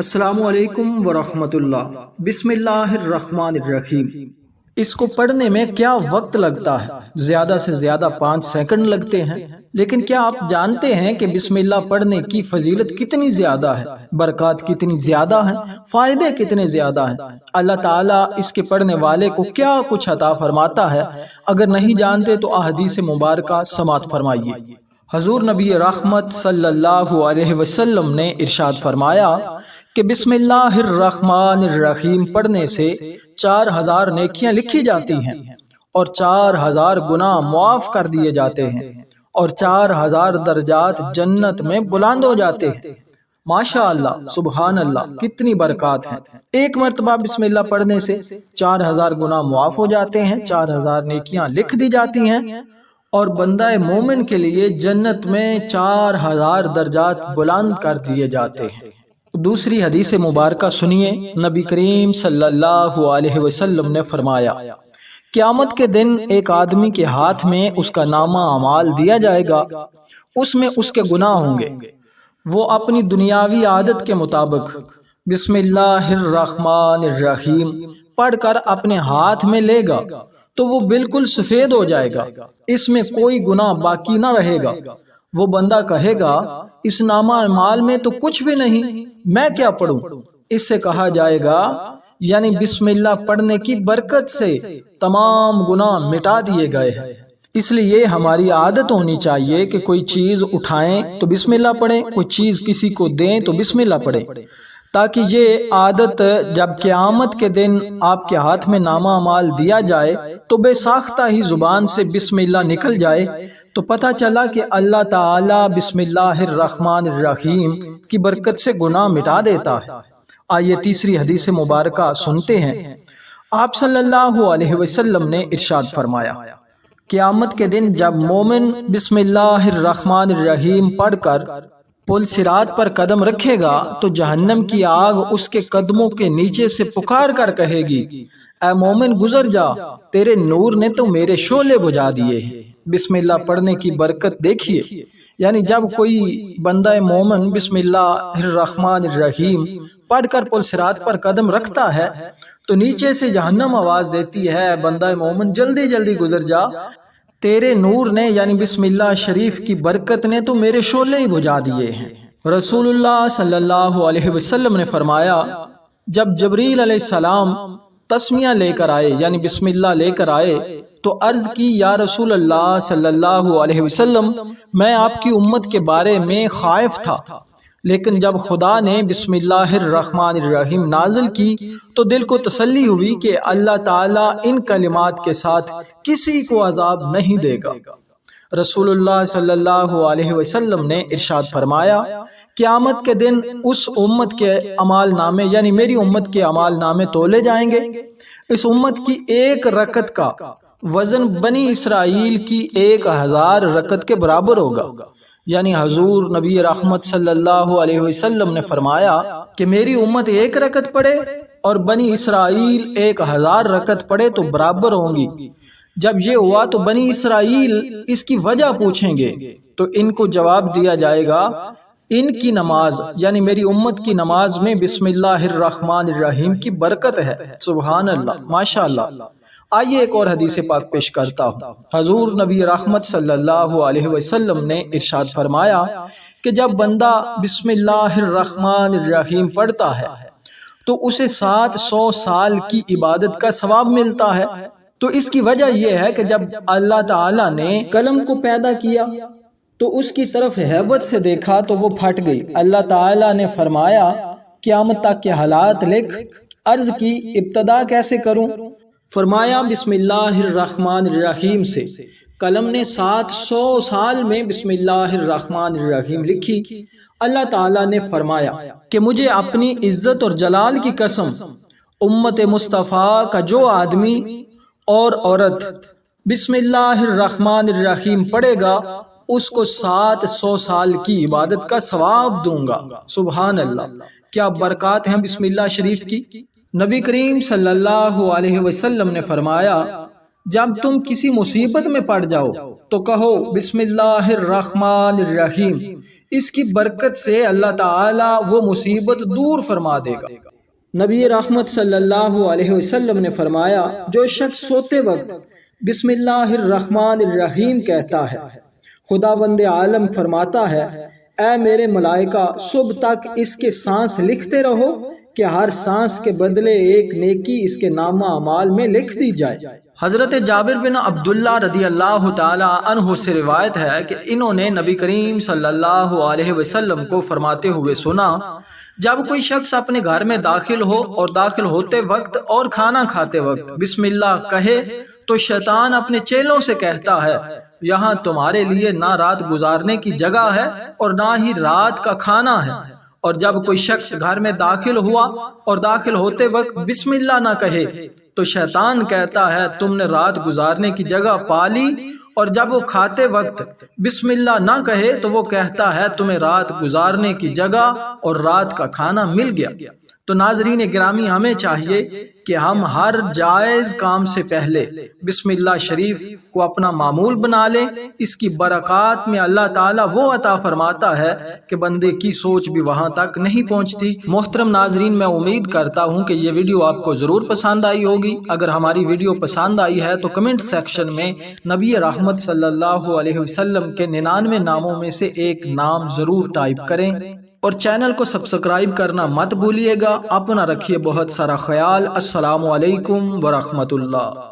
السلام علیکم ورحمۃ اللہ۔ بسم اللہ الرحمن الرحیم۔ اس کو پڑھنے میں کیا وقت لگتا ہے؟ زیادہ سے زیادہ 5 سیکنڈ لگتے ہیں۔ لیکن کیا آپ جانتے ہیں کہ بسم اللہ پڑھنے کی فضیلت کتنی زیادہ ہے، برکات کتنی زیادہ ہیں، فائدے کتنے زیادہ ہیں؟ اللہ تعالیٰ اس کے پڑھنے والے کو کیا کچھ عطا فرماتا ہے؟ اگر نہیں جانتے تو احادیث مبارکہ سماعت فرمائیے۔ حضور نبی رحمت صلی اللہ علیہ وسلم نے ارشاد فرمایا کہ بسم اللہ الرحمن الرحیم پڑھنے سے 4000 نیکیاں لکھی جاتی ہیں اور 4000 گناہ معاف کر دیے جاتے ہیں اور 4000 درجات جنت میں بلند ہو جاتے ہیں۔ ماشاء اللہ، سبحان اللہ، کتنی برکات ہیں۔ ایک مرتبہ بسم اللہ پڑھنے سے 4000 گناہ معاف ہو جاتے ہیں، 4000 نیکیاں لکھ دی جاتی ہیں اور بندہ مومن کے لیے جنت میں 4000 درجات بلند کر دیے جاتے ہیں۔ دوسری حدیث مبارکہ سنیے، نبی کریم صلی اللہ علیہ وسلم نے فرمایا، قیامت کے دن ایک آدمی کے ہاتھ میں اس کا نامہ اعمال دیا جائے گا، اس میں اس کے گناہ ہوں گے۔ وہ اپنی دنیاوی عادت کے مطابق بسم اللہ الرحمن الرحیم پڑھ کر اپنے ہاتھ میں لے گا تو وہ بالکل سفید ہو جائے گا، اس میں کوئی گناہ باقی نہ رہے گا۔ وہ بندہ کہے گا، اس نامہ اعمال میں تو کچھ بھی نہیں، میں کیا پڑھوں؟ اس سے کہا جائے گا، یعنی بسم اللہ پڑھنے کی برکت سے تمام گناہ مٹا دیے گئے ہیں۔ اس لیے ہماری عادت ہونی چاہیے کہ کوئی چیز اٹھائیں تو بسم اللہ پڑھیں، کوئی چیز کسی کو دیں تو بسم اللہ پڑھیں، تاکہ یہ عادت جب قیامت کے دن آپ کے ہاتھ میں نامہ اعمال دیا جائے تو بے ساختہ ہی زبان سے بسم اللہ نکل جائے تو پتہ چلا کہ اللہ تعالیٰ بسم اللہ الرحمن الرحیم کی برکت سے گناہ مٹا دیتا ہے۔ آئیے تیسری حدیث مبارکہ سنتے ہیں۔ آپ صلی اللہ علیہ وسلم نے ارشاد فرمایا، قیامت کے دن جب مومن بسم اللہ الرحمن الرحیم پڑھ کر پل صراط پر قدم رکھے گا تو جہنم کی آگ اس کے قدموں کے نیچے سے پکار کر کہے گی، اے مومن گزر جا، تیرے نور نے تو میرے شعلے بجھا دیے ہیں۔ بسم اللہ پڑھنے کی برکت دیکھیے، یعنی جب کوئی بندہ مومن بسم اللہ الرحمن الرحیم پڑھ کر پل صراط پر قدم رکھتا ہے تو نیچے سے جہنم آواز دیتی ہے، بندہ مومن جلدی جلدی گزر جا، تیرے نور نے یعنی بسم اللہ شریف کی برکت نے تو میرے شعلے ہی بجھا دیے ہیں۔ رسول اللہ صلی اللہ علیہ وسلم نے فرمایا، جب جبریل علیہ السلام تسمیہ لے کر آئے یعنی بسم اللہ لے کر آئے تو عرض کی، یا رسول اللہ صلی اللہ علیہ وسلم، میں آپ کی امت کے بارے میں خائف تھا، لیکن جب خدا نے بسم اللہ الرحمن الرحیم نازل کی تو دل کو تسلی ہوئی کہ اللہ تعالیٰ ان کلمات کے ساتھ کسی کو عذاب نہیں دے گا۔ رسول اللہ صلی اللہ علیہ وسلم نے ارشاد فرمایا، قیامت کے دن اس امت کے اعمال نامے یعنی میری امت کے اعمال نامے تولے جائیں گے۔ اس امت کی ایک رکعت کا وزن بنی اسرائیل کی 1000 رکعت کے برابر ہوگا۔ یعنی حضور نبی رحمت صلی اللہ علیہ وسلم نے فرمایا کہ میری امت 1 رکعت پڑھے اور بنی اسرائیل 1000 رکعت پڑھے تو برابر ہوں گی۔ جب یہ ہوا تو بنی اسرائیل اس کی وجہ پوچھیں گے تو ان کو جواب دیا جائے گا، ان کی نماز یعنی میری امت کی نماز میں بسم اللہ الرحمن الرحیم کی برکت ہے۔ سبحان اللہ، ماشاء اللہ۔ آئیے ایک اور حدیث پاک پیش کرتا ہوں۔ حضور نبی رحمت صلی اللہ علیہ وسلم نے ارشاد فرمایا کہ جب بندہ بسم اللہ الرحمن الرحیم پڑھتا ہے تو اسے 700 سال کی عبادت کا ثواب ملتا ہے۔ تو اس کی وجہ یہ ہے کہ جب اللہ تعالیٰ نے قلم کو پیدا کیا تو اس کی طرف ہیبت سے دیکھا تو وہ پھٹ گئی۔ اللہ تعالیٰ نے فرمایا، قیامت تک کے حالات لکھ۔ عرض کی، ابتدا کیسے کروں؟ فرمایا، بسم اللہ الرحمن الرحیم سے۔ قلم نے 700 سال میں بسم اللہ الرحمن الرحیم لکھی۔ اللہ تعالیٰ نے فرمایا کہ مجھے اپنی عزت اور جلال کی قسم، امت مصطفیٰ کا جو آدمی اور عورت بسم اللہ الرحمن الرحیم پڑھے گا اس کو 700 سال کی عبادت کا ثواب دوں گا۔ سبحان اللہ، کیا برکات ہیں بسم اللہ شریف کی۔ نبی کریم صلی اللہ علیہ وسلم نے فرمایا، جب تم کسی مصیبت میں پڑ جاؤ تو کہو بسم اللہ الرحمن الرحیم، اس کی برکت سے اللہ تعالی وہ مصیبت دور فرما دے گا۔ نبی رحمت صلی اللہ علیہ وسلم نے فرمایا، جو شخص سوتے وقت بسم اللہ الرحمن الرحیم کہتا ہے، خداوند عالم فرماتا ہے، اے میرے ملائکہ صبح تک اس کے سانس لکھتے رہو کہ ہر سانس کے بدلے ایک نیکی اس کے نامہ اعمال میں لکھ دی جائے۔ حضرت جابر بن عبداللہ رضی اللہ تعالی عنہ سے روایت ہے کہ انہوں نے نبی کریم صلی اللہ علیہ وسلم کو فرماتے ہوئے سنا، جب کوئی شخص اپنے گھر میں داخل ہو اور داخل ہوتے وقت اور کھانا کھاتے وقت بسم اللہ کہے تو شیطان اپنے چیلوں سے کہتا ہے، یہاں تمہارے لیے نہ رات گزارنے کی جگہ ہے اور نہ ہی رات کا کھانا ہے۔ اور جب کوئی شخص گھر میں داخل ہوا اور داخل ہوتے وقت بسم اللہ نہ کہے تو شیطان کہتا ہے، تم نے رات گزارنے کی جگہ پا لی۔ اور جب وہ کھاتے وقت بسم اللہ نہ کہے تو وہ کہتا ہے، تمہیں رات گزارنے کی جگہ اور رات کا کھانا مل گیا۔ تو ناظرین گرامی، ہمیں چاہیے کہ ہم ہر جائز کام سے پہلے بسم اللہ شریف کو اپنا معمول بنا لیں۔ اس کی برکات میں اللہ تعالیٰ وہ عطا فرماتا ہے کہ بندے کی سوچ بھی وہاں تک نہیں پہنچتی۔ محترم ناظرین، میں امید کرتا ہوں کہ یہ ویڈیو آپ کو ضرور پسند آئی ہوگی۔ اگر ہماری ویڈیو پسند آئی ہے تو کمنٹ سیکشن میں نبی رحمت صلی اللہ علیہ وسلم کے 99 ناموں میں سے ایک نام ضرور ٹائپ کریں، اور چینل کو سبسکرائب کرنا مت بھولیے گا۔ اپنا رکھیے بہت سارا خیال۔ السلام علیکم ورحمۃ اللہ۔